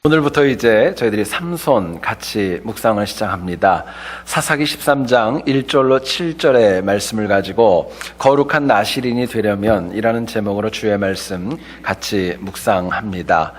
오늘부터 이제 저희들이 삼손 같이 묵상을 시작합니다. 사사기 13장 1절로 7절의 말씀을 가지고 거룩한 나실인이 되려면 이라는 제목으로 주의 말씀 같이 묵상합니다.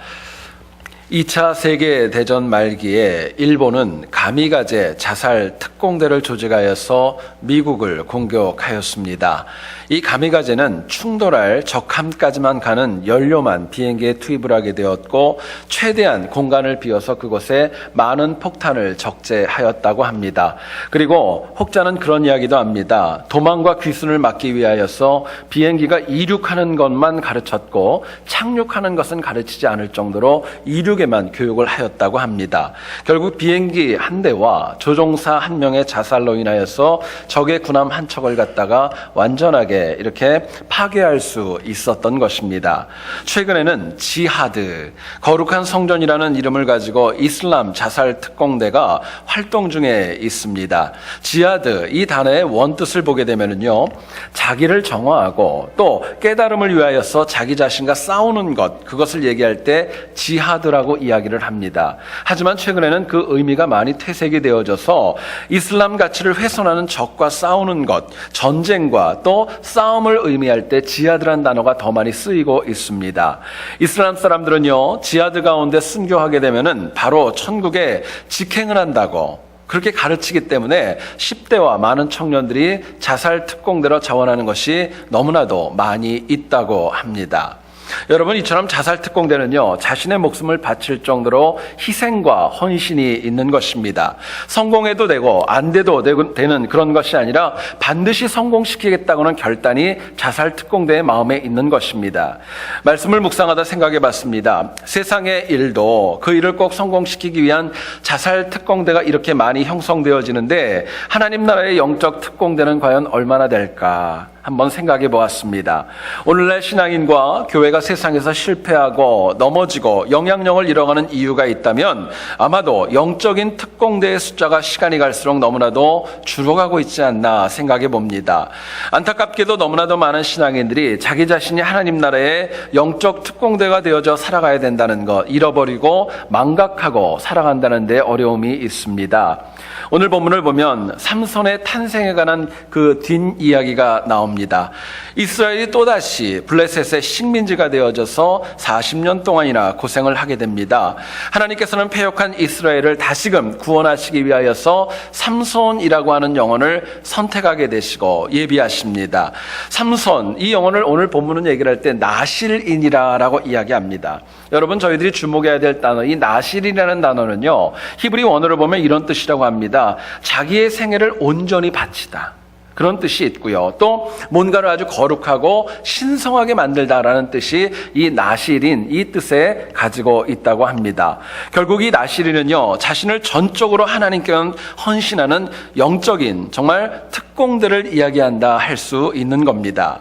2차 세계대전 말기에 일본은 가미가제 자살 특공대를 조직하여서 미국을 공격하였습니다. 이 가미가제는 충돌할 적함까지만 가는 연료만 비행기에 투입을 하게 되었고 최대한 공간을 비워서 그곳에 많은 폭탄을 적재하였다고 합니다. 그리고 혹자는 그런 이야기도 합니다. 도망과 귀순을 막기 위하여서 비행기가 이륙하는 것만 가르쳤고 착륙하는 것은 가르치지 않을 정도로 이륙에만 교육을 하였다고 합니다. 결국 비행기 한 대와 조종사 한 명의 자살로 인하여서 적의 군함 한 척을 갖다가 완전하게 이렇게 파괴할 수 있었던 것입니다. 최근에는 지하드, 거룩한 성전이라는 이름을 가지고 이슬람 자살 특공대가 활동 중에 있습니다. 지하드, 이 단어의 원뜻을 보게 되면요, 자기를 정화하고 또 깨달음을 위하여서 자기 자신과 싸우는 것, 그것을 얘기할 때 지하드라고 이야기를 합니다. 하지만 최근에는 그 의미가 많이 퇴색이 되어져서 이슬람 가치를 훼손하는 적과 싸우는 것, 전쟁과 또 싸움을 의미할 때 지하드란 단어가 더 많이 쓰이고 있습니다. 이슬람 사람들은요, 지하드 가운데 순교하게 되면은 바로 천국에 직행을 한다고 그렇게 가르치기 때문에 10대와 많은 청년들이 자살 특공대로 자원하는 것이 너무나도 많이 있다고 합니다. 여러분, 이처럼 자살 특공대는요, 자신의 목숨을 바칠 정도로 희생과 헌신이 있는 것입니다. 성공해도 되고 안 돼도 되는 그런 것이 아니라 반드시 성공시키겠다고는 결단이 자살 특공대의 마음에 있는 것입니다. 말씀을 묵상하다 생각해 봤습니다. 세상의 일도 그 일을 꼭 성공시키기 위한 자살 특공대가 이렇게 많이 형성되어지는데 하나님 나라의 영적 특공대는 과연 얼마나 될까? 한번 생각해 보았습니다. 오늘날 신앙인과 교회가 세상에서 실패하고 넘어지고 영향력을 잃어가는 이유가 있다면 아마도 영적인 특공대의 숫자가 시간이 갈수록 너무나도 줄어가고 있지 않나 생각해 봅니다. 안타깝게도 너무나도 많은 신앙인들이 자기 자신이 하나님 나라의 영적 특공대가 되어져 살아가야 된다는 것 잃어버리고 망각하고 살아간다는 데 어려움이 있습니다. 오늘 본문을 보면 삼손의 탄생에 관한 그 뒷이야기가 나옵니다. 이스라엘이 또다시 블레셋의 식민지가 되어져서 40년 동안이나 고생을 하게 됩니다. 하나님께서는 패역한 이스라엘을 다시금 구원하시기 위하여서 삼손이라고 하는 영혼을 선택하게 되시고 예비하십니다. 삼손, 이 영혼을 오늘 본문은 얘기를 할 때 나실인이라고 이야기합니다. 여러분, 저희들이 주목해야 될 단어, 이 나실이라는 단어는요, 히브리 원어를 보면 이런 뜻이라고 합니다. 자기의 생애를 온전히 바치다, 그런 뜻이 있고요. 또 뭔가를 아주 거룩하고 신성하게 만들다라는 뜻이 이 나실인, 이 뜻에 가지고 있다고 합니다. 결국 이 나실인은요, 자신을 전적으로 하나님께 헌신하는 영적인 정말 특공대를 이야기한다 할 수 있는 겁니다.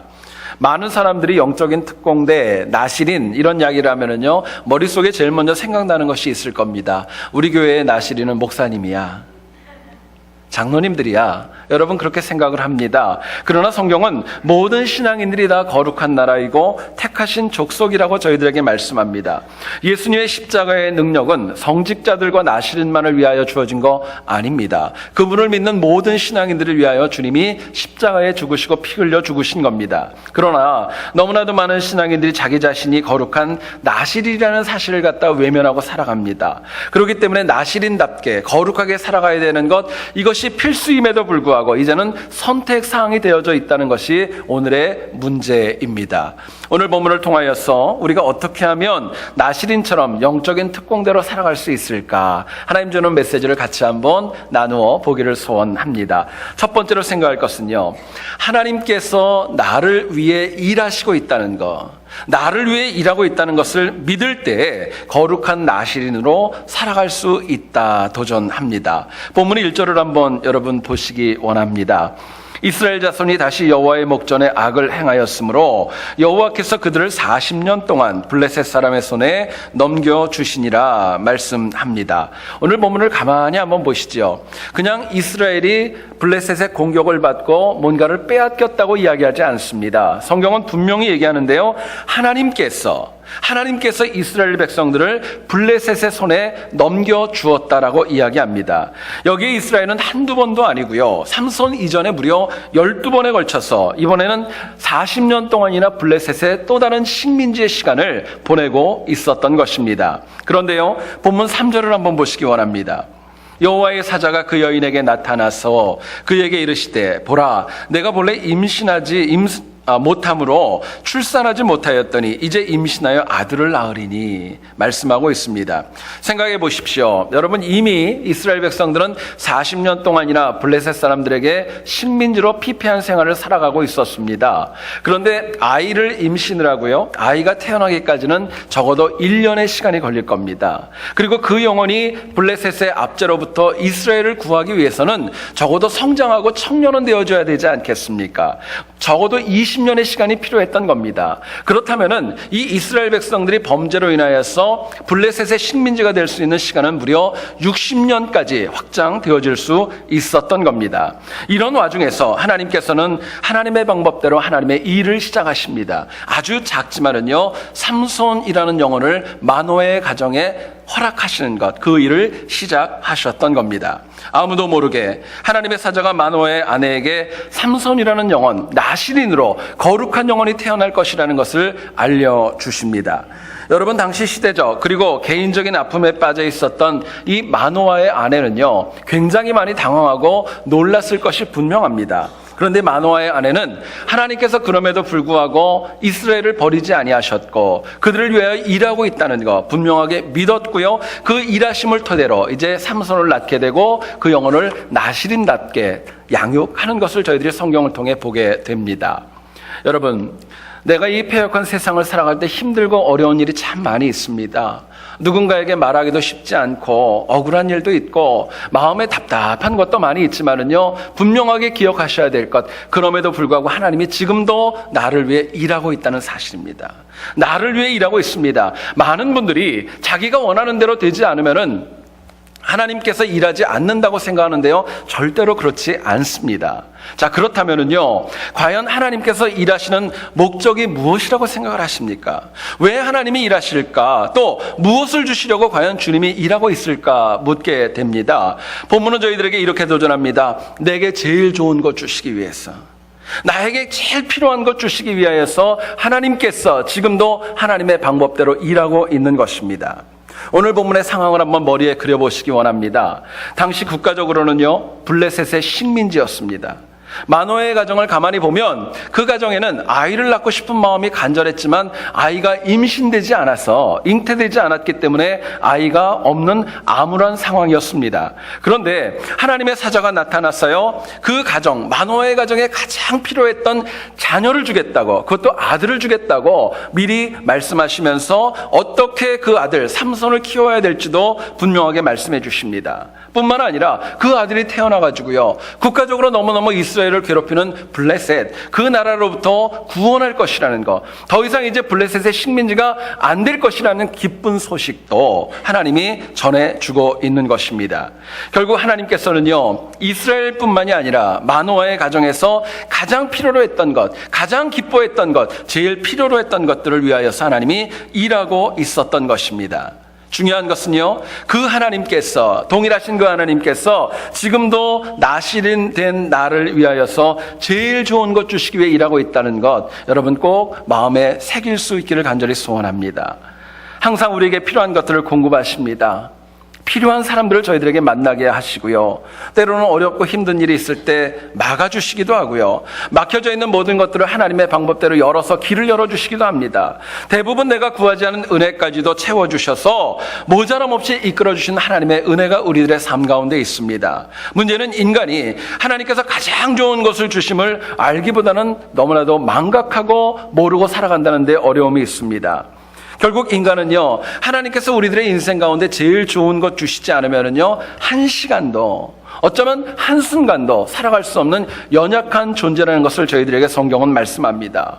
많은 사람들이 영적인 특공대, 나실인 이런 이야기를 하면은요, 머릿속에 제일 먼저 생각나는 것이 있을 겁니다. 우리 교회의 나실인은 목사님이야, 장로님들이야. 여러분, 그렇게 생각을 합니다. 그러나 성경은 모든 신앙인들이 다 거룩한 나라이고 택하신 족속이라고 저희들에게 말씀합니다. 예수님의 십자가의 능력은 성직자들과 나실인만을 위하여 주어진 거 아닙니다. 그분을 믿는 모든 신앙인들을 위하여 주님이 십자가에 죽으시고 피 흘려 죽으신 겁니다. 그러나 너무나도 많은 신앙인들이 자기 자신이 거룩한 나실이라는 사실을 갖다 외면하고 살아갑니다. 그렇기 때문에 나실인답게 거룩하게 살아가야 되는 것, 이것이 필수임에도 불구하고 이제는 선택사항이 되어져 있다는 것이 오늘의 문제입니다. 오늘 본문을 통하여서 우리가 어떻게 하면 나실인처럼 영적인 특공대로 살아갈 수 있을까? 하나님 주는 메시지를 같이 한번 나누어 보기를 소원합니다. 첫 번째로 생각할 것은요, 하나님께서 나를 위해 일하시고 있다는 것, 나를 위해 일하고 있다는 것을 믿을 때 거룩한 나실인으로 살아갈 수 있다 도전합니다. 본문 1절을 한번 여러분 보시기 원합니다. 이스라엘 자손이 다시 여호와의 목전에 악을 행하였으므로 여호와께서 그들을 40년 동안 블레셋 사람의 손에 넘겨주시니라 말씀합니다. 오늘 본문을 가만히 한번 보시죠. 그냥 이스라엘이 블레셋의 공격을 받고 뭔가를 빼앗겼다고 이야기하지 않습니다. 성경은 분명히 얘기하는데요, 하나님께서 하나님께서 이스라엘 백성들을 블레셋의 손에 넘겨주었다라고 이야기합니다. 여기에 이스라엘은 한두 번도 아니고요, 삼손 이전에 무려 12번에 걸쳐서 이번에는 40년 동안이나 블레셋의 또 다른 식민지의 시간을 보내고 있었던 것입니다. 그런데요, 본문 3절을 한번 보시기 원합니다. 여호와의 사자가 그 여인에게 나타나서 그에게 이르시되, 보라, 내가 본래 임신하지 못함으로 출산하지 못하였더니 이제 임신하여 아들을 낳으리니 말씀하고 있습니다. 생각해 보십시오. 여러분, 이미 이스라엘 백성들은 40년 동안이나 블레셋 사람들에게 식민지로 피폐한 생활을 살아가고 있었습니다. 그런데 아이를 임신을 하고요, 아이가 태어나기까지는 적어도 1년의 시간이 걸릴 겁니다. 그리고 그 영혼이 블레셋의 압제로부터 이스라엘을 구하기 위해서는 적어도 성장하고 청년은 되어줘야 되지 않겠습니까? 적어도 20년의 시간이 필요했던 겁니다. 그렇다면은 이 이스라엘 백성들이 범죄로 인하여서 블레셋의 식민지가 될 수 있는 시간은 무려 60년까지 확장되어질 수 있었던 겁니다. 이런 와중에서 하나님께서는 하나님의 방법대로 하나님의 일을 시작하십니다. 아주 작지만은요, 삼손이라는 영혼을 마노아의 가정에 허락하시는 것, 그 일을 시작하셨던 겁니다. 아무도 모르게 하나님의 사자가 마노아의 아내에게 삼손이라는 영혼, 나실인으로 거룩한 영혼이 태어날 것이라는 것을 알려주십니다. 여러분, 당시 시대적 그리고 개인적인 아픔에 빠져 있었던 이 마노아의 아내는요, 굉장히 많이 당황하고 놀랐을 것이 분명합니다. 그런데 마노아의 아내는 하나님께서 그럼에도 불구하고 이스라엘을 버리지 아니하셨고 그들을 위하여 일하고 있다는 것 분명하게 믿었고요, 그 일하심을 토대로 이제 삼손을 낳게 되고 그 영혼을 나실인답게 양육하는 것을 저희들이 성경을 통해 보게 됩니다. 여러분, 내가 이 패역한 세상을 살아갈 때 힘들고 어려운 일이 참 많이 있습니다. 누군가에게 말하기도 쉽지 않고 억울한 일도 있고 마음에 답답한 것도 많이 있지만은요, 분명하게 기억하셔야 될 것, 그럼에도 불구하고 하나님이 지금도 나를 위해 일하고 있다는 사실입니다. 나를 위해 일하고 있습니다. 많은 분들이 자기가 원하는 대로 되지 않으면은 하나님께서 일하지 않는다고 생각하는데요, 절대로 그렇지 않습니다. 자, 그렇다면은요, 과연 하나님께서 일하시는 목적이 무엇이라고 생각을 하십니까? 왜 하나님이 일하실까? 또 무엇을 주시려고 과연 주님이 일하고 있을까 묻게 됩니다. 본문은 저희들에게 이렇게 도전합니다. 내게 제일 좋은 것 주시기 위해서, 나에게 제일 필요한 것 주시기 위하여서 하나님께서 지금도 하나님의 방법대로 일하고 있는 것입니다. 오늘 본문의 상황을 한번 머리에 그려보시기 원합니다. 당시 국가적으로는요, 블레셋의 식민지였습니다. 마노아의 가정을 가만히 보면 그 가정에는 아이를 낳고 싶은 마음이 간절했지만 아이가 임신되지 않아서, 잉태되지 않았기 때문에 아이가 없는 암울한 상황이었습니다. 그런데 하나님의 사자가 나타났어요. 그 가정, 마노아의 가정에 가장 필요했던 자녀를 주겠다고, 그것도 아들을 주겠다고 미리 말씀하시면서 어떻게 그 아들 삼손을 키워야 될지도 분명하게 말씀해 주십니다. 뿐만 아니라 그 아들이 태어나가지고요, 국가적으로 너무너무 이스라엘을 괴롭히는 블레셋, 그 나라로부터 구원할 것이라는 것, 더 이상 이제 블레셋의 식민지가 안 될 것이라는 기쁜 소식도 하나님이 전해주고 있는 것입니다. 결국 하나님께서는요, 이스라엘뿐만이 아니라 마노아의 가정에서 가장 필요로 했던 것, 가장 기뻐했던 것, 제일 필요로 했던 것들을 위하여서 하나님이 일하고 있었던 것입니다. 중요한 것은요, 그 하나님께서, 동일하신 그 하나님께서 지금도 나실인 된 나를 위하여서 제일 좋은 것 주시기 위해 일하고 있다는 것, 여러분 꼭 마음에 새길 수 있기를 간절히 소원합니다. 항상 우리에게 필요한 것들을 공급하십니다. 필요한 사람들을 저희들에게 만나게 하시고요, 때로는 어렵고 힘든 일이 있을 때 막아주시기도 하고요, 막혀져 있는 모든 것들을 하나님의 방법대로 열어서 길을 열어주시기도 합니다. 대부분 내가 구하지 않은 은혜까지도 채워주셔서 모자람 없이 이끌어주신 하나님의 은혜가 우리들의 삶 가운데 있습니다. 문제는 인간이 하나님께서 가장 좋은 것을 주심을 알기보다는 너무나도 망각하고 모르고 살아간다는 데 어려움이 있습니다. 결국 인간은요, 하나님께서 우리들의 인생 가운데 제일 좋은 것 주시지 않으면은요, 한 시간도, 어쩌면 한순간도 살아갈 수 없는 연약한 존재라는 것을 저희들에게 성경은 말씀합니다.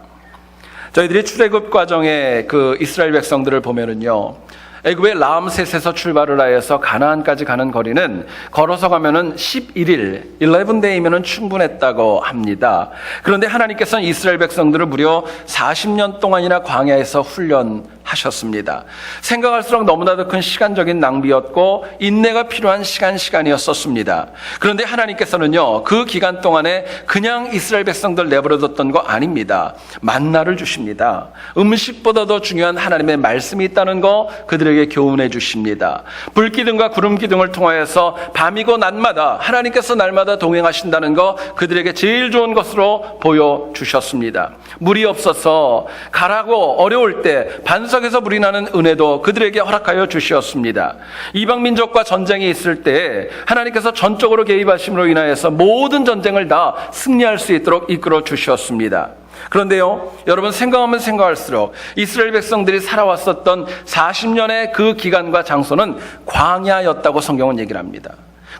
저희들이 출애굽 과정에 그 이스라엘 백성들을 보면은요, 애굽의 라암셋에서 출발을 하여서 가나안까지 가는 거리는 걸어서 가면은 11일, 11day면은 충분했다고 합니다. 그런데 하나님께서는 이스라엘 백성들을 무려 40년 동안이나 광야에서 훈련해 하셨습니다. 생각할수록 너무나도 큰 시간적인 낭비였고 인내가 필요한 시간이었었습니다. 그런데 하나님께서는요, 그 기간 동안에 그냥 이스라엘 백성들 내버려뒀던 거 아닙니다. 만나를 주십니다. 음식보다 더 중요한 하나님의 말씀이 있다는 거 그들에게 교훈해 주십니다. 불기둥과 구름기둥을 통하여서 밤이고 낮마다 하나님께서 날마다 동행하신다는 거 그들에게 제일 좋은 것으로 보여주셨습니다. 물이 없어서 가라고 어려울 때 반석에서 물이 나는 은혜도 그들에게 허락하여 주셨습니다. 이방민족과 전쟁이 있을 때 하나님께서 전적으로 개입하심으로 인하여서 모든 전쟁을 다 승리할 수 있도록 이끌어 주셨습니다. 그런데요, 여러분 생각하면 생각할수록 이스라엘 백성들이 살아왔었던 40년의 그 기간과 장소는 광야였다고 성경은 얘기를 합니다.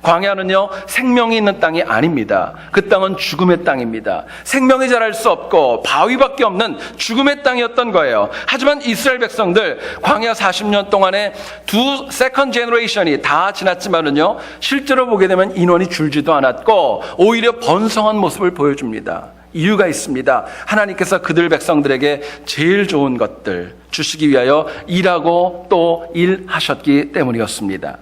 광야는요, 생명이 있는 땅이 아닙니다. 그 땅은 죽음의 땅입니다. 생명이 자랄 수 없고 바위밖에 없는 죽음의 땅이었던 거예요. 하지만 이스라엘 백성들 광야 40년 동안에 두 세컨드 제너레이션이 다 지났지만은요, 실제로 보게 되면 인원이 줄지도 않았고 오히려 번성한 모습을 보여줍니다. 이유가 있습니다. 하나님께서 그들 백성들에게 제일 좋은 것들 주시기 위하여 일하고 또 일하셨기 때문이었습니다.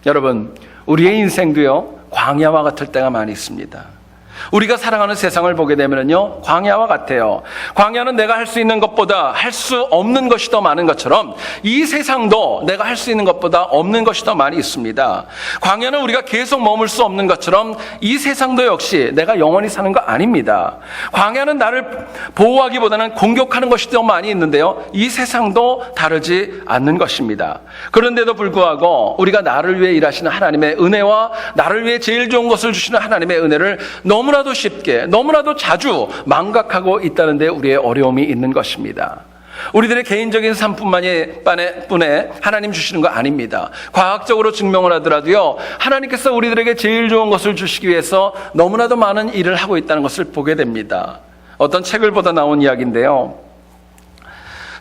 여러분, 우리의 인생도요, 광야와 같을 때가 많이 있습니다. 우리가 살아가는 세상을 보게 되면요, 광야와 같아요. 광야는 내가 할 수 있는 것보다 할 수 없는 것이 더 많은 것처럼 이 세상도 내가 할 수 있는 것보다 없는 것이 더 많이 있습니다. 광야는 우리가 계속 머물 수 없는 것처럼 이 세상도 역시 내가 영원히 사는 거 아닙니다. 광야는 나를 보호하기보다는 공격하는 것이 더 많이 있는데요, 이 세상도 다르지 않는 것입니다. 그런데도 불구하고 우리가 나를 위해 일하시는 하나님의 은혜와 나를 위해 제일 좋은 것을 주시는 하나님의 은혜를 너무나도 쉽게, 너무나도 자주 망각하고 있다는 데 우리의 어려움이 있는 것입니다. 우리들의 개인적인 삶뿐만에 하나님 주시는 거 아닙니다. 과학적으로 증명을 하더라도요, 하나님께서 우리들에게 제일 좋은 것을 주시기 위해서 너무나도 많은 일을 하고 있다는 것을 보게 됩니다. 어떤 책을 보다 나온 이야기인데요,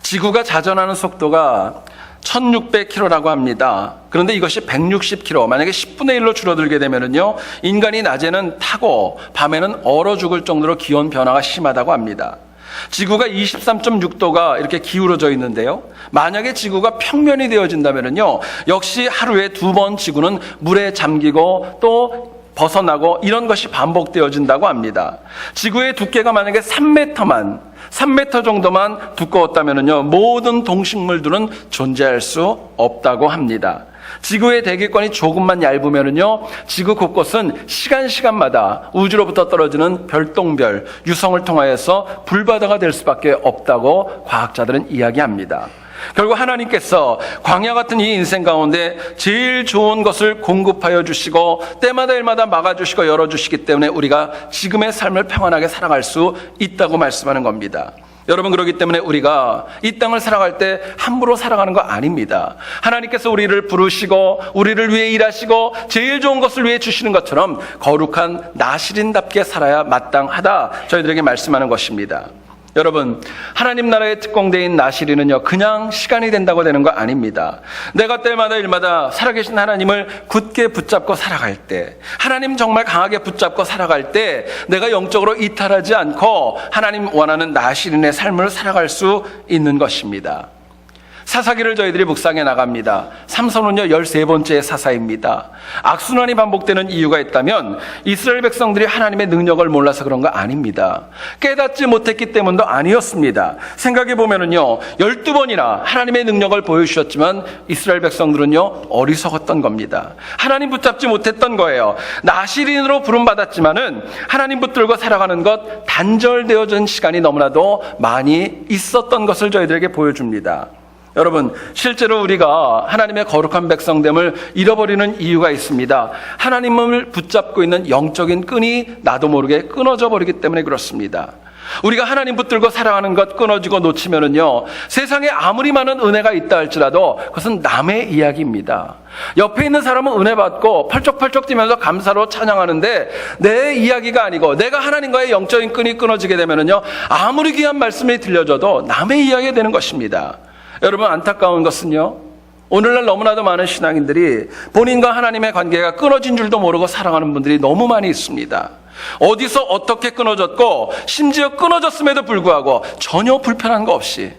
지구가 자전하는 속도가 1600km라고 합니다. 그런데 이것이 160km, 만약에 10분의 1로 줄어들게 되면은요, 인간이 낮에는 타고 밤에는 얼어 죽을 정도로 기온 변화가 심하다고 합니다. 지구가 23.6도가 이렇게 기울어져 있는데요, 만약에 지구가 평면이 되어진다면은요, 역시 하루에 2번 지구는 물에 잠기고 또 벗어나고 이런 것이 반복되어진다고 합니다. 지구의 두께가 만약에 3m 정도만 두꺼웠다면요, 모든 동식물들은 존재할 수 없다고 합니다. 지구의 대기권이 조금만 얇으면요, 지구 곳곳은 시간마다 우주로부터 떨어지는 별똥별, 유성을 통하여서 불바다가 될 수밖에 없다고 과학자들은 이야기합니다. 결국 하나님께서 광야 같은 이 인생 가운데 제일 좋은 것을 공급하여 주시고 때마다 일마다 막아주시고 열어주시기 때문에 우리가 지금의 삶을 평안하게 살아갈 수 있다고 말씀하는 겁니다. 여러분, 그렇기 때문에 우리가 이 땅을 살아갈 때 함부로 살아가는 거 아닙니다. 하나님께서 우리를 부르시고 우리를 위해 일하시고 제일 좋은 것을 위해 주시는 것처럼 거룩한 나시린답게 살아야 마땅하다, 저희들에게 말씀하는 것입니다. 여러분, 하나님 나라의 특공대인 나시린은요, 그냥 시간이 된다고 되는 거 아닙니다. 내가 때마다 일마다 살아계신 하나님을 굳게 붙잡고 살아갈 때, 하나님 정말 강하게 붙잡고 살아갈 때 내가 영적으로 이탈하지 않고 하나님 원하는 나시린의 삶을 살아갈 수 있는 것입니다. 사사기를 저희들이 묵상해 나갑니다. 삼손은요, 13번째 사사입니다. 악순환이 반복되는 이유가 있다면 이스라엘 백성들이 하나님의 능력을 몰라서 그런 거 아닙니다. 깨닫지 못했기 때문도 아니었습니다. 생각해 보면은요, 12번이나 하나님의 능력을 보여주셨지만 이스라엘 백성들은요, 어리석었던 겁니다. 하나님 붙잡지 못했던 거예요. 나시린으로 부름받았지만은 하나님 붙들고 살아가는 것 단절되어진 시간이 너무나도 많이 있었던 것을 저희들에게 보여줍니다. 여러분, 실제로 우리가 하나님의 거룩한 백성됨을 잃어버리는 이유가 있습니다. 하나님을 붙잡고 있는 영적인 끈이 나도 모르게 끊어져 버리기 때문에 그렇습니다. 우리가 하나님 붙들고 살아가는 것 끊어지고 놓치면은요, 세상에 아무리 많은 은혜가 있다 할지라도 그것은 남의 이야기입니다. 옆에 있는 사람은 은혜 받고 펄쩍펄쩍 뛰면서 감사로 찬양하는데 내 이야기가 아니고 내가 하나님과의 영적인 끈이 끊어지게 되면은요, 아무리 귀한 말씀이 들려줘도 남의 이야기가 되는 것입니다. 여러분, 안타까운 것은요, 오늘날 너무나도 많은 신앙인들이 본인과 하나님의 관계가 끊어진 줄도 모르고 살아가는 분들이 너무 많이 있습니다. 어디서 어떻게 끊어졌고 심지어 끊어졌음에도 불구하고 전혀 불편한 거 없이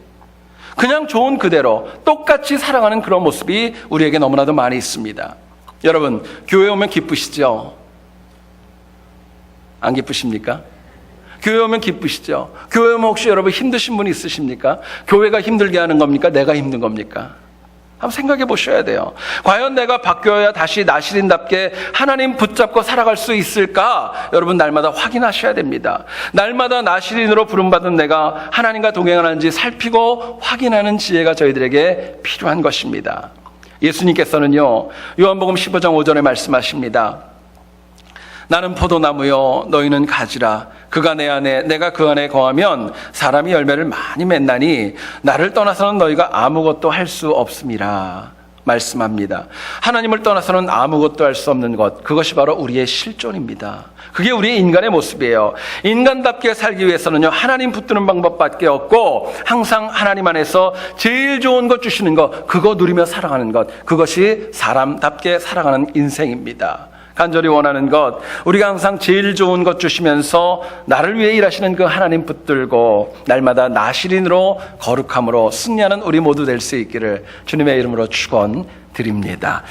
그냥 좋은 그대로 똑같이 살아가는 그런 모습이 우리에게 너무나도 많이 있습니다. 여러분, 교회 오면 기쁘시죠? 안 기쁘십니까? 교회 오면 기쁘시죠? 교회 오면 혹시 여러분 힘드신 분이 있으십니까? 교회가 힘들게 하는 겁니까? 내가 힘든 겁니까? 한번 생각해 보셔야 돼요. 과연 내가 바뀌어야 다시 나시린답게 하나님 붙잡고 살아갈 수 있을까? 여러분, 날마다 확인하셔야 됩니다. 날마다 나시린으로 부름받은 내가 하나님과 동행하는지 살피고 확인하는 지혜가 저희들에게 필요한 것입니다. 예수님께서는요, 요한복음 15장 5절에 말씀하십니다. 나는 포도나무요 너희는 가지라. 그가 내 안에 내가 그 안에 거하면 사람이 열매를 많이 맺나니 나를 떠나서는 너희가 아무것도 할 수 없음이라 말씀합니다. 하나님을 떠나서는 아무것도 할 수 없는 것, 그것이 바로 우리의 실존입니다. 그게 우리의 인간의 모습이에요. 인간답게 살기 위해서는요, 하나님 붙드는 방법밖에 없고 항상 하나님 안에서 제일 좋은 것 주시는 것, 그거 누리며 살아가는 것, 그것이 사람답게 살아가는 인생입니다. 간절히 원하는 것, 우리가 항상 제일 좋은 것 주시면서 나를 위해 일하시는 그 하나님 붙들고 날마다 나시린으로 거룩함으로 승리하는 우리 모두 될 수 있기를 주님의 이름으로 축원드립니다.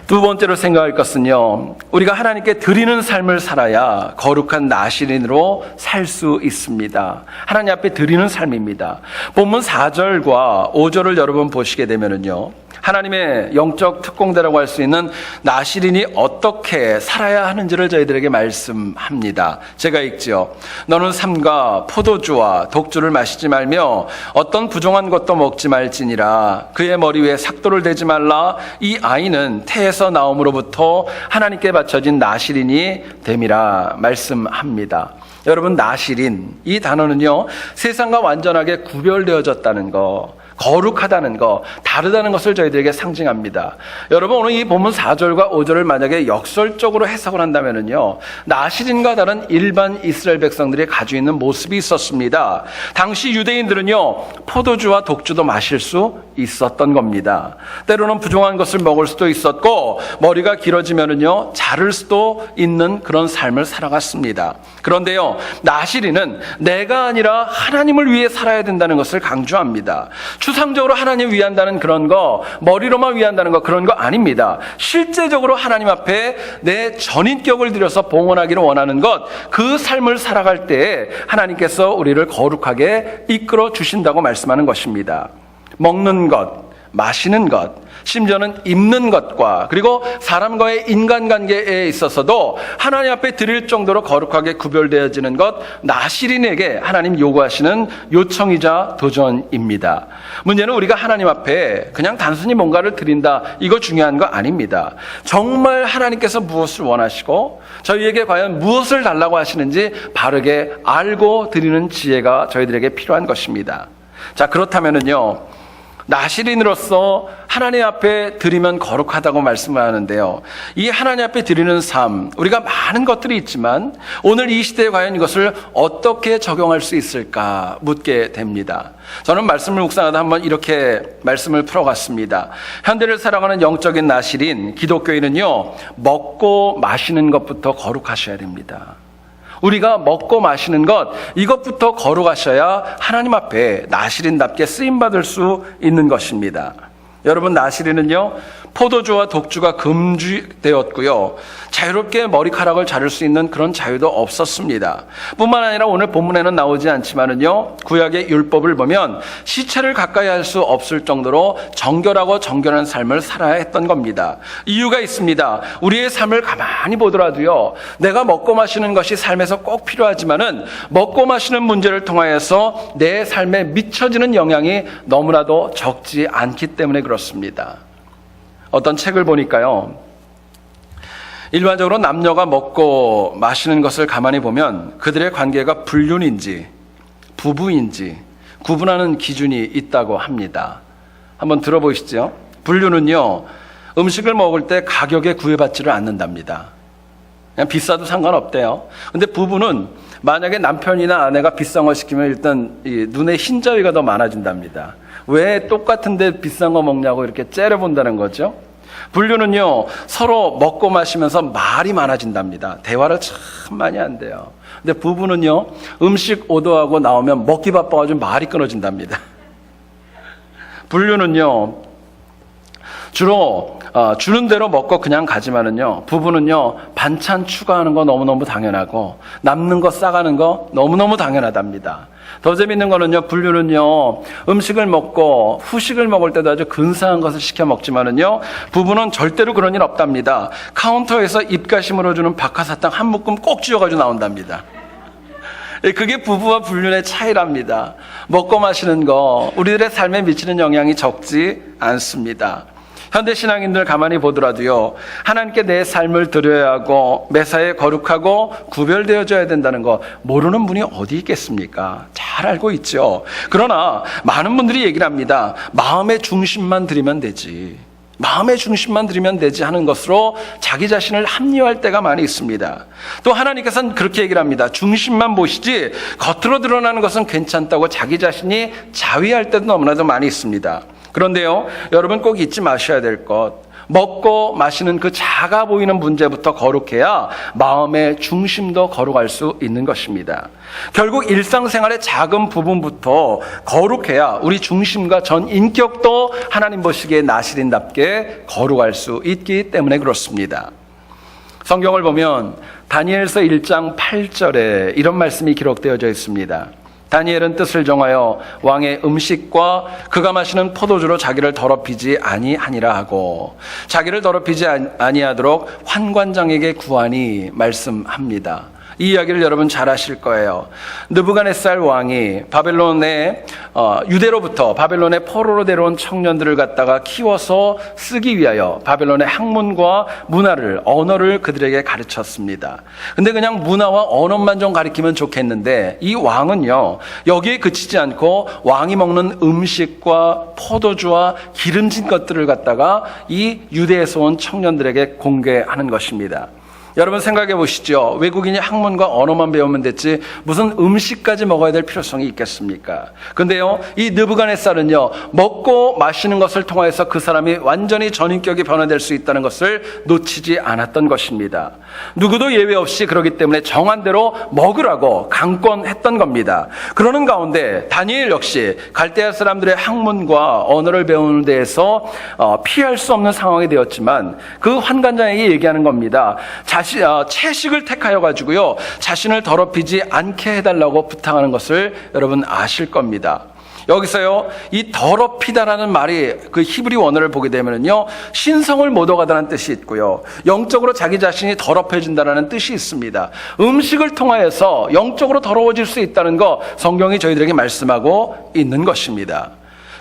두 번째로 생각할 것은요, 우리가 하나님께 드리는 삶을 살아야 거룩한 나시린으로 살 수 있습니다. 하나님 앞에 드리는 삶입니다. 본문 4절과 5절을 여러분 보시게 되면은요, 하나님의 영적 특공대라고 할 수 있는 나시린이 어떻게 살아야 하는지를 저희들에게 말씀합니다. 제가 읽지요. 너는 삼가 포도주와 독주를 마시지 말며 어떤 부정한 것도 먹지 말지니라. 그의 머리 위에 삭도를 대지 말라. 이 아이는 태에서 나옴으로부터 하나님께 바쳐진 나시린이 됨이라 말씀합니다. 여러분, 나시린, 이 단어는요, 세상과 완전하게 구별되어졌다는 거, 거룩하다는 것, 다르다는 것을 저희들에게 상징합니다. 여러분, 오늘 이 본문 4절과 5절을 만약에 역설적으로 해석을 한다면요, 나시린과 다른 일반 이스라엘 백성들이 가지고 있는 모습이 있었습니다. 당시 유대인들은요, 포도주와 독주도 마실 수 있었던 겁니다. 때로는 부정한 것을 먹을 수도 있었고, 머리가 길어지면요, 자를 수도 있는 그런 삶을 살아갔습니다. 그런데요, 나시린은 내가 아니라 하나님을 위해 살아야 된다는 것을 강조합니다. 추상적으로 하나님 위한다는 그런 거, 머리로만 위한다는 거, 그런 거 아닙니다. 실제적으로 하나님 앞에 내 전인격을 들여서 봉헌하기를 원하는 것, 그 삶을 살아갈 때에 하나님께서 우리를 거룩하게 이끌어 주신다고 말씀하는 것입니다. 먹는 것, 마시는 것, 심지어는 입는 것과 그리고 사람과의 인간관계에 있어서도 하나님 앞에 드릴 정도로 거룩하게 구별되어지는 것, 나시린에게 하나님 요구하시는 요청이자 도전입니다. 문제는 우리가 하나님 앞에 그냥 단순히 뭔가를 드린다, 이거 중요한 거 아닙니다. 정말 하나님께서 무엇을 원하시고 저희에게 과연 무엇을 달라고 하시는지 바르게 알고 드리는 지혜가 저희들에게 필요한 것입니다. 자, 그렇다면은요, 나시린으로서 하나님 앞에 드리면 거룩하다고 말씀을 하는데요, 이 하나님 앞에 드리는 삶, 우리가 많은 것들이 있지만 오늘 이 시대에 과연 이것을 어떻게 적용할 수 있을까 묻게 됩니다. 저는 말씀을 묵상하다 한번 이렇게 말씀을 풀어갔습니다. 현대를 살아가는 영적인 나시린, 기독교인은요, 먹고 마시는 것부터 거룩하셔야 됩니다. 우리가 먹고 마시는 것, 이것부터 거룩하셔야 하나님 앞에 나시린답게 쓰임받을 수 있는 것입니다. 여러분, 나시린은요, 포도주와 독주가 금지되었고요, 자유롭게 머리카락을 자를 수 있는 그런 자유도 없었습니다. 뿐만 아니라 오늘 본문에는 나오지 않지만은요, 구약의 율법을 보면 시체를 가까이 할 수 없을 정도로 정결하고 정결한 삶을 살아야 했던 겁니다. 이유가 있습니다. 우리의 삶을 가만히 보더라도요, 내가 먹고 마시는 것이 삶에서 꼭 필요하지만은 먹고 마시는 문제를 통하여서 내 삶에 미쳐지는 영향이 너무나도 적지 않기 때문에 그렇습니다. 어떤 책을 보니까요, 일반적으로 남녀가 먹고 마시는 것을 가만히 보면 그들의 관계가 불륜인지 부부인지 구분하는 기준이 있다고 합니다. 한번 들어보시죠. 불륜은요, 음식을 먹을 때 가격에 구애받지를 않는답니다. 그냥 비싸도 상관없대요. 근데 부부는 만약에 남편이나 아내가 비싼 거 시키면 일단 이 눈에 흰자위가 더 많아진답니다. 왜 똑같은데 비싼 거 먹냐고 이렇게 째려본다는 거죠. 불륜은요, 서로 먹고 마시면서 말이 많아진답니다. 대화를 참 많이 한대요. 근데 부부는요, 음식 오더하고 나오면 먹기 바빠가지고 말이 끊어진답니다. 분류는요, 주로 주는 대로 먹고 그냥 가지만은요, 부부는요, 반찬 추가하는 거 너무너무 당연하고 남는 거 싸가는 거 너무너무 당연하답니다. 더 재밌는 거는요, 분류는요, 음식을 먹고 후식을 먹을 때도 아주 근사한 것을 시켜 먹지만은요, 부부는 절대로 그런 일 없답니다. 카운터에서 입가심으로 주는 박하사탕 한 묶음 꼭 쥐어가지고 나온답니다. 그게 부부와 불륜의 차이랍니다. 먹고 마시는 거 우리들의 삶에 미치는 영향이 적지 않습니다. 현대 신앙인들 가만히 보더라도요, 하나님께 내 삶을 드려야 하고 매사에 거룩하고 구별되어져야 된다는 거 모르는 분이 어디 있겠습니까? 잘 알고 있죠. 그러나 많은 분들이 얘기를 합니다. 마음의 중심만 드리면 되지, 마음의 중심만 드리면 되지 하는 것으로 자기 자신을 합리화할 때가 많이 있습니다. 또 하나님께서는 그렇게 얘기를 합니다. 중심만 보시지 겉으로 드러나는 것은 괜찮다고 자기 자신이 자위할 때도 너무나도 많이 있습니다. 그런데요, 여러분 꼭 잊지 마셔야 될 것, 먹고 마시는 그 작아 보이는 문제부터 거룩해야 마음의 중심도 거룩할 수 있는 것입니다. 결국 일상생활의 작은 부분부터 거룩해야 우리 중심과 전 인격도 하나님 보시기에 나시린답게 거룩할 수 있기 때문에 그렇습니다. 성경을 보면 다니엘서 1장 8절에 이런 말씀이 기록되어져 있습니다. 다니엘은 뜻을 정하여 왕의 음식과 그가 마시는 포도주로 자기를 더럽히지 아니하니라 하고, 자기를 더럽히지 아니하도록 환관장에게 구하니 말씀합니다. 이 이야기를 여러분 잘 아실 거예요. 느부갓네살 왕이 바벨론의 유대로부터 바벨론의 포로로 데려온 청년들을 갖다가 키워서 쓰기 위하여 바벨론의 학문과 문화를, 언어를 그들에게 가르쳤습니다. 근데 그냥 문화와 언어만 좀 가르치면 좋겠는데 이 왕은요, 여기에 그치지 않고 왕이 먹는 음식과 포도주와 기름진 것들을 갖다가 이 유대에서 온 청년들에게 공개하는 것입니다. 여러분 생각해 보시죠. 외국인이 학문과 언어만 배우면 됐지 무슨 음식까지 먹어야 될 필요성이 있겠습니까? 근데요, 이 느부갓네살은요, 먹고 마시는 것을 통해서 그 사람이 완전히 전인격이 변화될 수 있다는 것을 놓치지 않았던 것입니다. 누구도 예외 없이 그러기 때문에 정한 대로 먹으라고 강권했던 겁니다. 그러는 가운데 다니엘 역시 갈대아 사람들의 학문과 언어를 배우는 데에서 피할 수 없는 상황이 되었지만 그 환관장에게 얘기하는 겁니다. 채식을 택하여 가지고요, 자신을 더럽히지 않게 해달라고 부탁하는 것을 여러분 아실 겁니다. 여기서요, 이 더럽히다라는 말이 그 히브리 원어를 보게 되면요, 신성을 못 오가다는 뜻이 있고요, 영적으로 자기 자신이 더럽혀진다라는 뜻이 있습니다. 음식을 통하여서 영적으로 더러워질 수 있다는 거 성경이 저희들에게 말씀하고 있는 것입니다.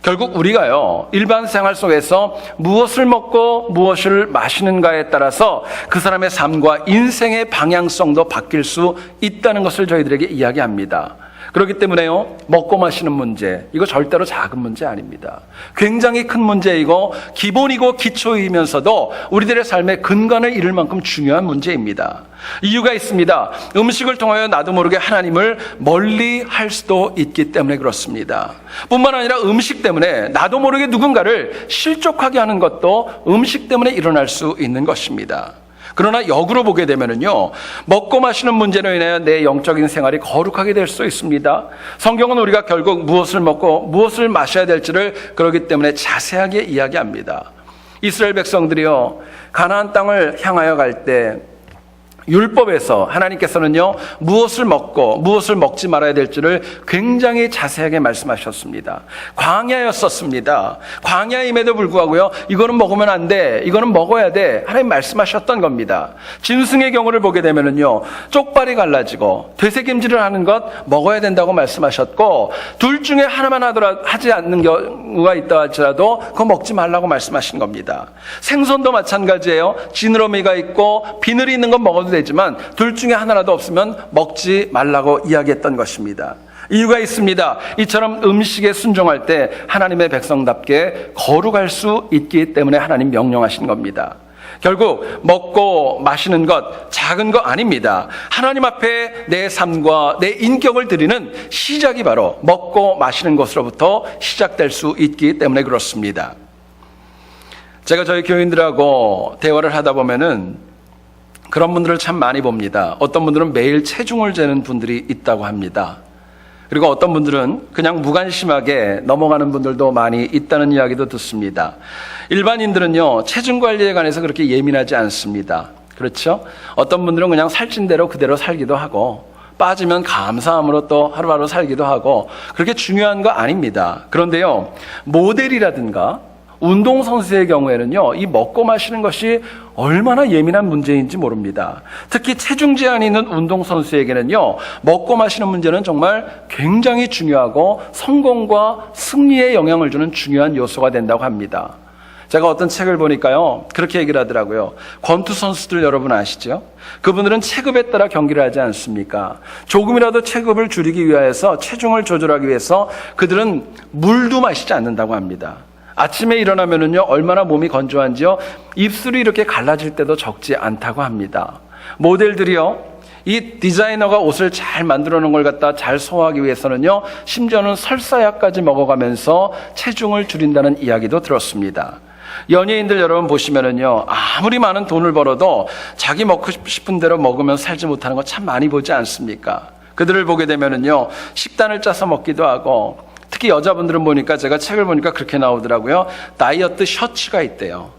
결국 우리가요, 일반 생활 속에서 무엇을 먹고 무엇을 마시는가에 따라서 그 사람의 삶과 인생의 방향성도 바뀔 수 있다는 것을 저희들에게 이야기합니다. 그렇기 때문에요, 먹고 마시는 문제, 이거 절대로 작은 문제 아닙니다. 굉장히 큰 문제이고 기본이고 기초이면서도 우리들의 삶의 근간을 이룰 만큼 중요한 문제입니다. 이유가 있습니다. 음식을 통하여 나도 모르게 하나님을 멀리 할 수도 있기 때문에 그렇습니다. 뿐만 아니라 음식 때문에 나도 모르게 누군가를 실족하게 하는 것도 음식 때문에 일어날 수 있는 것입니다. 그러나 역으로 보게 되면은요, 먹고 마시는 문제로 인하여 내 영적인 생활이 거룩하게 될 수 있습니다. 성경은 우리가 결국 무엇을 먹고 무엇을 마셔야 될지를 그러기 때문에 자세하게 이야기합니다. 이스라엘 백성들이요, 가나안 땅을 향하여 갈 때 율법에서 하나님께서는요, 무엇을 먹고 무엇을 먹지 말아야 될지를 굉장히 자세하게 말씀하셨습니다. 광야였었습니다. 광야임에도 불구하고요, 이거는 먹으면 안 돼, 이거는 먹어야 돼, 하나님 말씀하셨던 겁니다. 짐승의 경우를 보게 되면은요, 쪽발이 갈라지고 되새김질을 하는 것 먹어야 된다고 말씀하셨고, 둘 중에 하나만 하지 않는 경우가 있다 할지라도 그거 먹지 말라고 말씀하신 겁니다. 생선도 마찬가지예요. 지느러미가 있고 비늘이 있는 건 먹어도 되지만 둘 중에 하나라도 없으면 먹지 말라고 이야기했던 것입니다. 이유가 있습니다. 이처럼 음식에 순종할 때 하나님의 백성답게 거룩할 수 있기 때문에 하나님 명령하신 겁니다. 결국 먹고 마시는 것 작은 거 아닙니다. 하나님 앞에 내 삶과 내 인격을 드리는 시작이 바로 먹고 마시는 것으로부터 시작될 수 있기 때문에 그렇습니다. 제가 저희 교인들하고 대화를 하다 보면은 그런 분들을 참 많이 봅니다. 어떤 분들은 매일 체중을 재는 분들이 있다고 합니다. 그리고 어떤 분들은 그냥 무관심하게 넘어가는 분들도 많이 있다는 이야기도 듣습니다. 일반인들은요, 체중 관리에 관해서 그렇게 예민하지 않습니다. 그렇죠? 어떤 분들은 그냥 살찐 대로 그대로 살기도 하고, 빠지면 감사함으로 또 하루하루 살기도 하고, 그렇게 중요한 거 아닙니다. 그런데요, 모델이라든가 운동선수의 경우에는요, 이 먹고 마시는 것이 얼마나 예민한 문제인지 모릅니다. 특히 체중 제한이 있는 운동선수에게는요, 먹고 마시는 문제는 정말 굉장히 중요하고 성공과 승리에 영향을 주는 중요한 요소가 된다고 합니다. 제가 어떤 책을 보니까요, 그렇게 얘기를 하더라고요. 권투 선수들 여러분 아시죠? 그분들은 체급에 따라 경기를 하지 않습니까? 조금이라도 체급을 줄이기 위해서, 체중을 조절하기 위해서 그들은 물도 마시지 않는다고 합니다. 아침에 일어나면은요, 얼마나 몸이 건조한지요, 입술이 이렇게 갈라질 때도 적지 않다고 합니다. 모델들이요, 이 디자이너가 옷을 잘 만들어 놓은 걸 갖다 잘 소화하기 위해서는요, 심지어는 설사약까지 먹어가면서 체중을 줄인다는 이야기도 들었습니다. 연예인들 여러분 보시면은요, 아무리 많은 돈을 벌어도 자기 먹고 싶은 대로 먹으면 살지 못하는 거 참 많이 보지 않습니까? 그들을 보게 되면은요, 식단을 짜서 먹기도 하고, 특히 여자분들은 보니까, 제가 책을 보니까 그렇게 나오더라고요. 다이어트 셔츠가 있대요.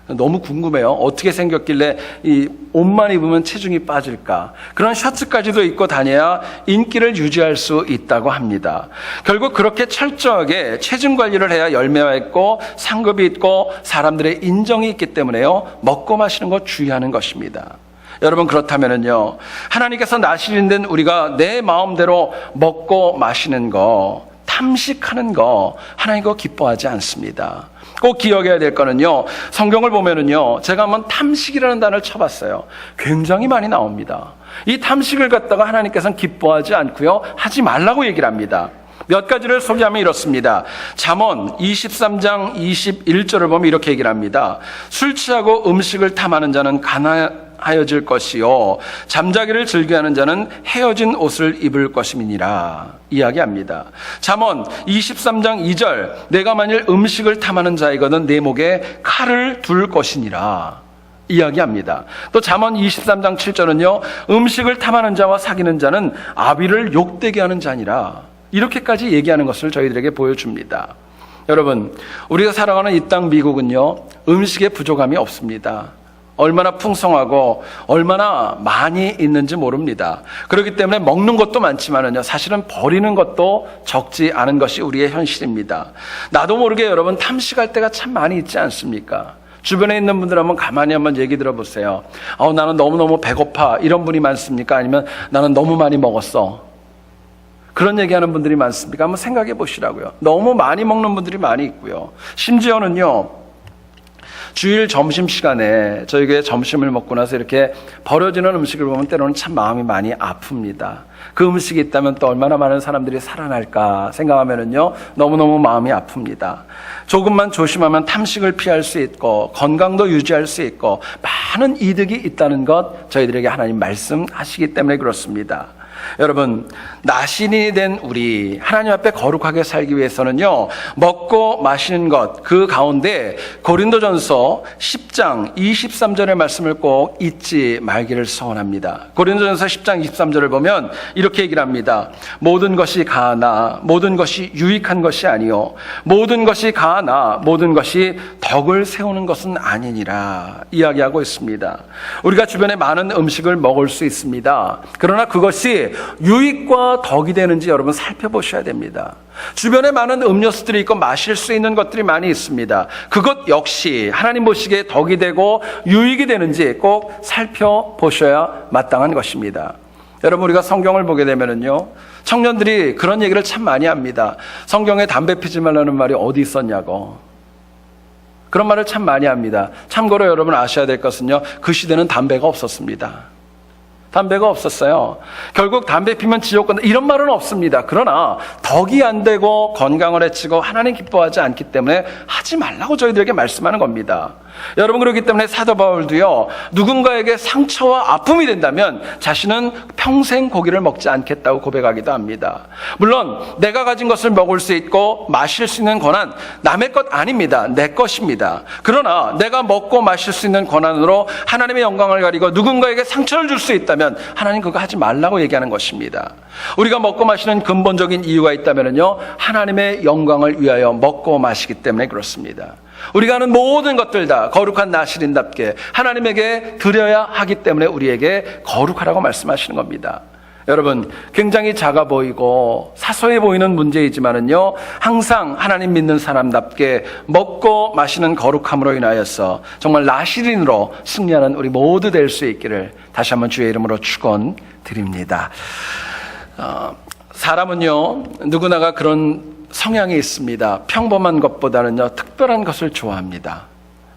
너무 궁금해요. 어떻게 생겼길래 이 옷만 입으면 체중이 빠질까? 그런 셔츠까지도 입고 다녀야 인기를 유지할 수 있다고 합니다. 결국 그렇게 철저하게 체중 관리를 해야 열매가 있고 상급이 있고 사람들의 인정이 있기 때문에요, 먹고 마시는 거 주의하는 것입니다. 여러분, 그렇다면은요, 하나님께서 나시린 된 우리가 내 마음대로 먹고 마시는 거, 탐식하는 거, 하나님 그거 기뻐하지 않습니다. 꼭 기억해야 될 거는요, 성경을 보면은요, 제가 한번 탐식이라는 단어를 쳐봤어요. 굉장히 많이 나옵니다. 이 탐식을 갖다가 하나님께서는 기뻐하지 않고요, 하지 말라고 얘기를 합니다. 몇 가지를 소개하면 이렇습니다. 잠언 23장 21절을 보면 이렇게 얘기를 합니다. 술 취하고 음식을 탐하는 자는 가난하여질 것이요, 잠자기를 즐겨하는 자는 헤어진 옷을 입을 것임이니라 이야기합니다. 잠언 23장 2절, 내가 만일 음식을 탐하는 자이거든 내 목에 칼을 둘 것이니라 이야기합니다. 또 잠언 23장 7절은요, 음식을 탐하는 자와 사귀는 자는 아비를 욕되게 하는 자니라 이렇게까지 얘기하는 것을 저희들에게 보여줍니다. 여러분, 우리가 살아가는 이 땅 미국은요, 음식에 부족함이 없습니다. 얼마나 풍성하고 얼마나 많이 있는지 모릅니다. 그렇기 때문에 먹는 것도 많지만은요, 사실은 버리는 것도 적지 않은 것이 우리의 현실입니다. 나도 모르게 여러분 탐식할 때가 참 많이 있지 않습니까? 주변에 있는 분들 한번 가만히 한번 얘기 들어보세요. 나는 너무너무 배고파, 이런 분이 많습니까? 아니면 나는 너무 많이 먹었어, 그런 얘기하는 분들이 많습니까? 한번 생각해 보시라고요. 너무 많이 먹는 분들이 많이 있고요. 심지어는요, 주일 점심시간에 저희 교회 점심을 먹고 나서 이렇게 버려지는 음식을 보면 때로는 참 마음이 많이 아픕니다. 그 음식이 있다면 또 얼마나 많은 사람들이 살아날까 생각하면은요, 너무너무 마음이 아픕니다. 조금만 조심하면 탐식을 피할 수 있고 건강도 유지할 수 있고 많은 이득이 있다는 것 저희들에게 하나님 말씀하시기 때문에 그렇습니다. 여러분, 나신이 된 우리 하나님 앞에 거룩하게 살기 위해서는요, 먹고 마시는 것, 그 가운데 고린도전서 10장 23절의 말씀을 꼭 잊지 말기를 소원합니다. 고린도전서 10장 23절을 보면 이렇게 얘기를 합니다. 모든 것이 가하나 모든 것이 유익한 것이 아니요 모든 것이 가하나 모든 것이 덕을 세우는 것은 아니니라 이야기하고 있습니다. 우리가 주변에 많은 음식을 먹을 수 있습니다. 그러나 그것이 유익과 덕이 되는지 여러분 살펴보셔야 됩니다. 주변에 많은 음료수들이 있고 마실 수 있는 것들이 많이 있습니다. 그것 역시 하나님 보시기에 덕이 되고 유익이 되는지 꼭 살펴보셔야 마땅한 것입니다. 여러분, 우리가 성경을 보게 되면은요, 청년들이 그런 얘기를 참 많이 합니다. 성경에 담배 피지 말라는 말이 어디 있었냐고. 그런 말을 참 많이 합니다. 참고로 여러분 아셔야 될 것은요, 그 시대는 담배가 없었습니다. 담배가 없었어요. 결국 담배 피면 지옥 간다, 이런 말은 없습니다. 그러나 덕이 안 되고 건강을 해치고 하나님 기뻐하지 않기 때문에 하지 말라고 저희들에게 말씀하는 겁니다. 여러분, 그렇기 때문에 사도 바울도요, 누군가에게 상처와 아픔이 된다면 자신은 평생 고기를 먹지 않겠다고 고백하기도 합니다. 물론 내가 가진 것을 먹을 수 있고 마실 수 있는 권한, 남의 것 아닙니다. 내 것입니다. 그러나 내가 먹고 마실 수 있는 권한으로 하나님의 영광을 가리고 누군가에게 상처를 줄 수 있다면 하나님 그거 하지 말라고 얘기하는 것입니다. 우리가 먹고 마시는 근본적인 이유가 있다면요, 하나님의 영광을 위하여 먹고 마시기 때문에 그렇습니다. 우리가 하는 모든 것들 다 거룩한 나시린답게 하나님에게 드려야 하기 때문에 우리에게 거룩하라고 말씀하시는 겁니다. 여러분, 굉장히 작아 보이고 사소해 보이는 문제이지만은요, 항상 하나님 믿는 사람답게 먹고 마시는 거룩함으로 인하여서 정말 나시린으로 승리하는 우리 모두 될 수 있기를 다시 한번 주의 이름으로 축원드립니다. 사람은요, 누구나가 그런 성향이 있습니다. 평범한 것보다는요, 특별한 것을 좋아합니다.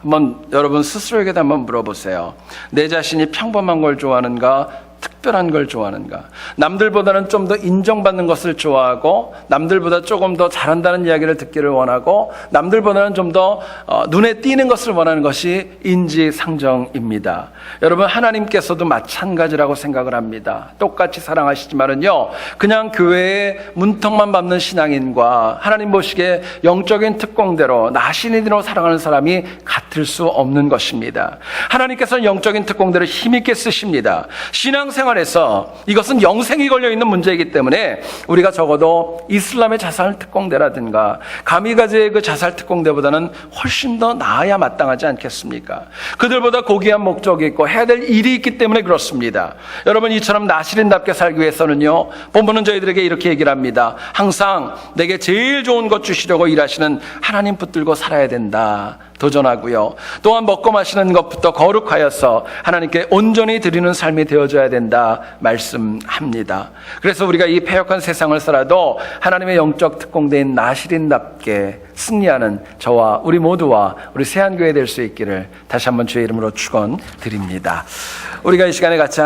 한번 여러분 스스로에게도 한번 물어보세요. 내 자신이 평범한 걸 좋아하는가, 특별한 걸 좋아하는가? 남들보다는 좀 더 인정받는 것을 좋아하고, 남들보다 조금 더 잘한다는 이야기를 듣기를 원하고, 남들보다는 좀 더 눈에 띄는 것을 원하는 것이 인지상정입니다. 여러분, 하나님께서도 마찬가지라고 생각을 합니다. 똑같이 사랑하시지만은요, 그냥 교회에 문턱만 밟는 신앙인과 하나님 보시기에 영적인 특공대로 나신인으로 살아가는 사람이 같을 수 없는 것입니다. 하나님께서는 영적인 특공대를 힘있게 쓰십니다. 신앙생활에서 이것은 영생이 걸려있는 문제이기 때문에 우리가 적어도 이슬람의 자살 특공대라든가 가미가제의 그 자살 특공대보다는 훨씬 더 나아야 마땅하지 않겠습니까? 그들보다 고귀한 목적이 있고 해야 될 일이 있기 때문에 그렇습니다. 여러분, 이처럼 나시린답게 살기 위해서는요, 본문은 저희들에게 이렇게 얘기를 합니다. 항상 내게 제일 좋은 것 주시려고 일하시는 하나님 붙들고 살아야 된다. 도전하고요. 또한 먹고 마시는 것부터 거룩하여서 하나님께 온전히 드리는 삶이 되어줘야 된다 말씀합니다. 그래서 우리가 이 패역한 세상을 살아도 하나님의 영적 특공대인 나시린답게 승리하는 저와 우리 모두와 우리 세한교회 될 수 있기를 다시 한번 주의 이름으로 축원드립니다. 우리가 이 시간에 같이